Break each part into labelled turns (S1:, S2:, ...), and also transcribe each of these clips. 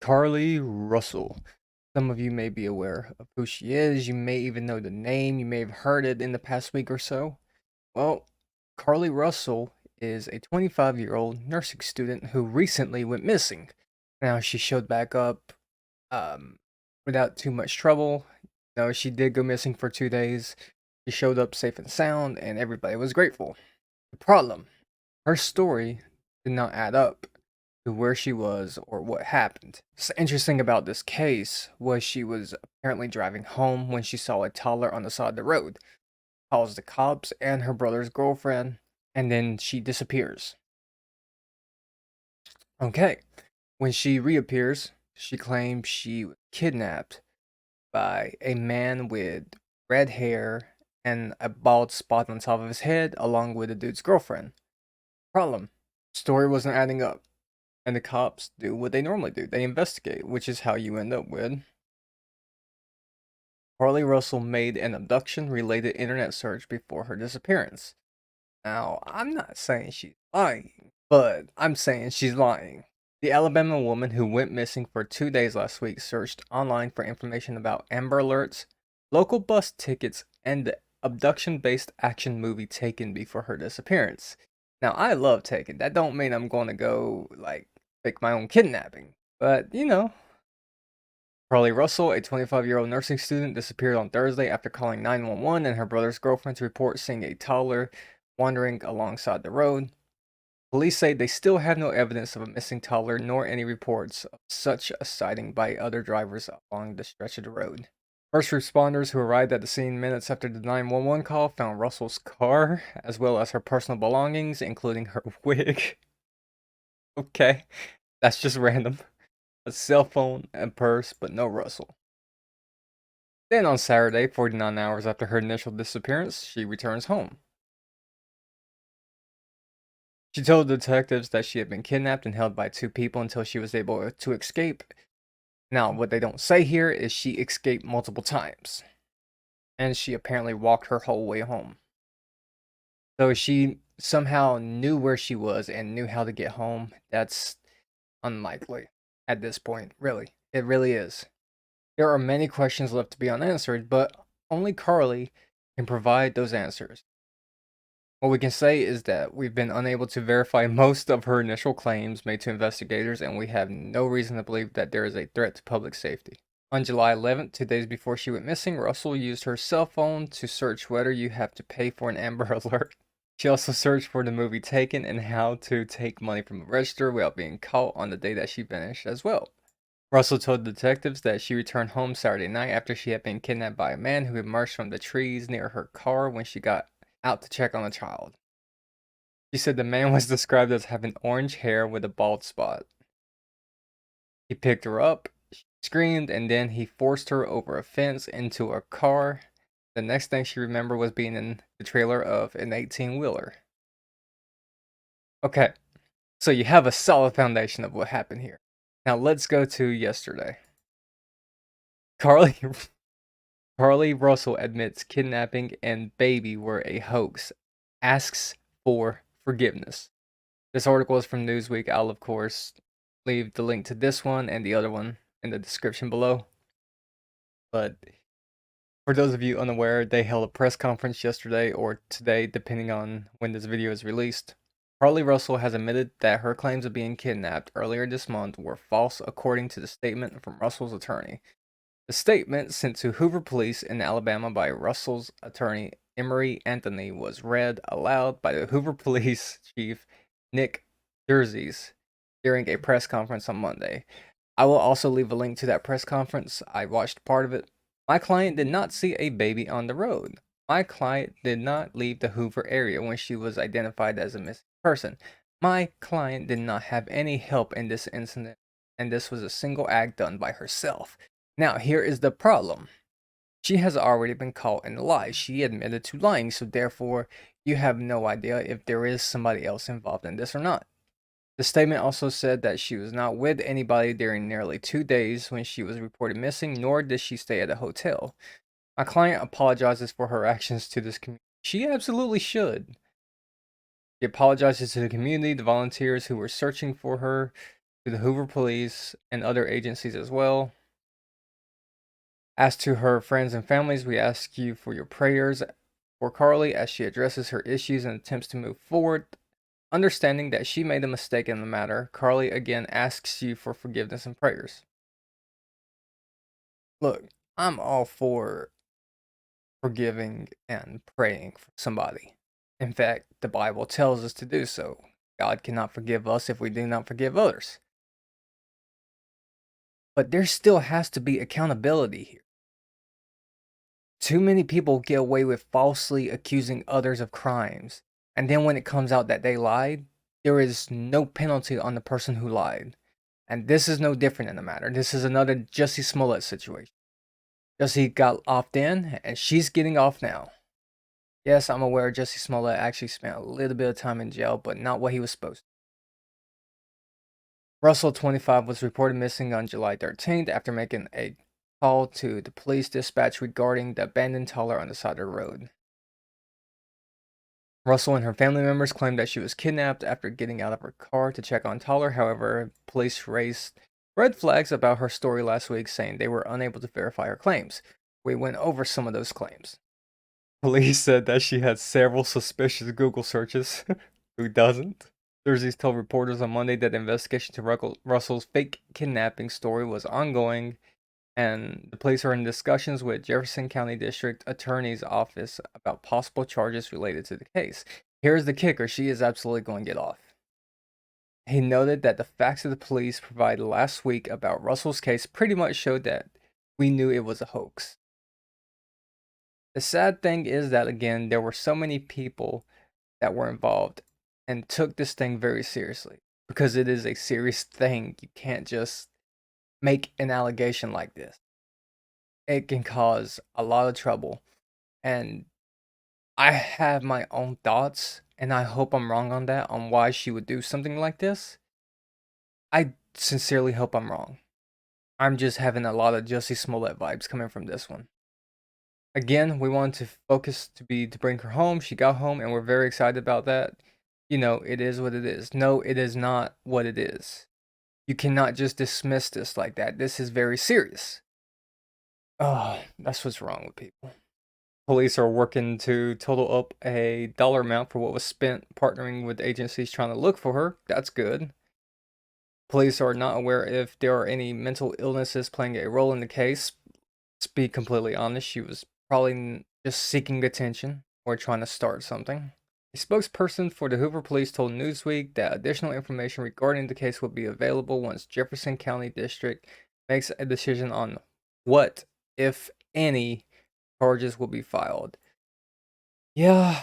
S1: Carlee Russell. Some of you may be aware of who she is. You may even know the name. You may have heard it in the past week or so. Well, Carlee Russell is a 25-year-old nursing student who recently went missing. Now, she showed back up um, without too much trouble. No, she did go missing for 2 days. She showed up safe and sound, and everybody was grateful. The problem, her story did not add up to where she was or what happened. What's interesting about this case was she was apparently driving home when she saw a toddler on the side of the road, calls the cops and her brother's girlfriend, and then she disappears. Okay, when she reappears, she claims she was kidnapped by a man with red hair and a bald spot on top of his head, along with the dude's girlfriend. Problem, story wasn't adding up. And the cops do what they normally do. They investigate, which is how you end up with Carlee Russell made an abduction-related internet search before her disappearance. Now, I'm not saying she's lying, but I'm saying she's lying. The Alabama woman who went missing for 2 days last week searched online for information about Amber Alerts, local bus tickets, and the abduction-based action movie Taken before her disappearance. Now, I love Taken. That don't mean I'm going to go, fake my own kidnapping. But, Carlee Russell, a 25-year-old nursing student, disappeared on Thursday after calling 911 and her brother's girlfriend to report seeing a toddler wandering alongside the road. Police say they still have no evidence of a missing toddler nor any reports of such a sighting by other drivers along the stretch of the road. First responders who arrived at the scene minutes after the 911 call found Russell's car, as well as her personal belongings, including her wig. Okay, that's just random. A cell phone and purse, but no Russell. Then on Saturday, 49 hours after her initial disappearance, she returns home. She told detectives that she had been kidnapped and held by two people until she was able to escape. Now, what they don't say here is she escaped multiple times. And she apparently walked her whole way home. So she somehow knew where she was and knew how to get home. That's unlikely at this point, really. It really is. There are many questions left to be unanswered, but only Carlee can provide those answers. What we can say is that we've been unable to verify most of her initial claims made to investigators, and we have no reason to believe that there is a threat to public safety. On July 11th, 2 days before she went missing, Russell used her cell phone to search whether you have to pay for an Amber Alert. She also searched for the movie Taken and how to take money from a register without being caught on the day that she vanished as well. Russell told detectives that she returned home Saturday night after she had been kidnapped by a man who emerged from the trees near her car when she got out to check on the child. She said the man was described as having orange hair with a bald spot. He picked her up, she screamed, and then he forced her over a fence into a car. The next thing she remembered was being in the trailer of an 18-wheeler. Okay, so you have a solid foundation of what happened here. Now let's go to yesterday. Carlee Russell admits kidnapping and baby were a hoax, asks for forgiveness. This article is from Newsweek. I'll, of course, leave the link to this one and the other one in the description below. But for those of you unaware, they held a press conference yesterday or today, depending on when this video is released. Carlee Russell has admitted that her claims of being kidnapped earlier this month were false, according to the statement from Russell's attorney. The statement sent to Hoover Police in Alabama by Russell's attorney Emery Anthony was read aloud by the Hoover Police Chief Nick Derzies during a press conference on Monday. I will also leave a link to that press conference. I watched part of it. My client did not see a baby on the road. My client did not leave the Hoover area when she was identified as a missing person. My client did not have any help in this incident, and this was a single act done by herself. Now, here is the problem. She has already been caught in a lie. She admitted to lying, so therefore, you have no idea if there is somebody else involved in this or not. The statement also said that she was not with anybody during nearly 2 days when she was reported missing, nor did she stay at a hotel. My client apologizes for her actions to this community. She absolutely should. She apologizes to the community, the volunteers who were searching for her, to the Hoover Police and other agencies as well. As to her friends and families, we ask you for your prayers for Carlee as she addresses her issues and attempts to move forward. Understanding that she made a mistake in the matter, Carlee again asks you for forgiveness and prayers. Look, I'm all for forgiving and praying for somebody. In fact, the Bible tells us to do so. God cannot forgive us if we do not forgive others. But there still has to be accountability here. Too many people get away with falsely accusing others of crimes, and then when it comes out that they lied, there is no penalty on the person who lied. And this is no different in the matter. This is another Jussie Smollett situation. Jussie got off then, and she's getting off now. Yes, I'm aware Jussie Smollett actually spent a little bit of time in jail, but not what he was supposed to. Russell, 25, was reported missing on July 13th after making a call to the police dispatch regarding the abandoned Taller on the side of the road. Russell and her family members claimed that she was kidnapped after getting out of her car to check on Taller. However, police raised red flags about her story last week, saying they were unable to verify her claims. We went over some of those claims. Police said that she had several suspicious Google searches. Who doesn't? Thursday told reporters on Monday that the investigation to Russell's fake kidnapping story was ongoing, and the police are in discussions with Jefferson County District Attorney's Office about possible charges related to the case. Here's the kicker: she is absolutely going to get off. He noted that the facts that the police provided last week about Russell's case pretty much showed that we knew it was a hoax. The sad thing is that, again, there were so many people that were involved and took this thing very seriously, because it is a serious thing. You can't just make an allegation like this. It can cause a lot of trouble. And I have my own thoughts, and I hope I'm wrong on that, on why she would do something like this. I sincerely hope I'm wrong. I'm just having a lot of Jussie Smollett vibes coming from this one. Again, we want to focus to bring her home. She got home, and we're very excited about that. You know, it is what it is. No, it is not what it is. You cannot just dismiss this like that. This is very serious. Oh, that's what's wrong with people. Police are working to total up a dollar amount for what was spent partnering with agencies trying to look for her. That's good. Police are not aware if there are any mental illnesses playing a role in the case. To be completely honest, she was probably just seeking attention or trying to start something. A spokesperson for the Hoover Police told Newsweek that additional information regarding the case will be available once Jefferson County District makes a decision on what, if any, charges will be filed. Yeah,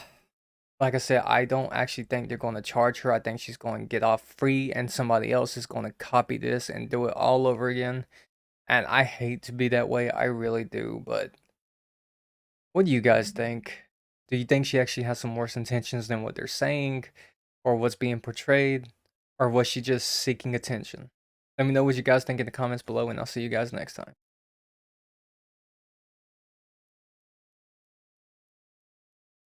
S1: like I said, I don't actually think they're going to charge her. I think she's going to get off free, and somebody else is going to copy this and do it all over again. And I hate to be that way, I really do, but what do you guys think? Do you think she actually has some worse intentions than what they're saying, or what's being portrayed, or was she just seeking attention? Let me know what you guys think in the comments below, and I'll see you guys next time.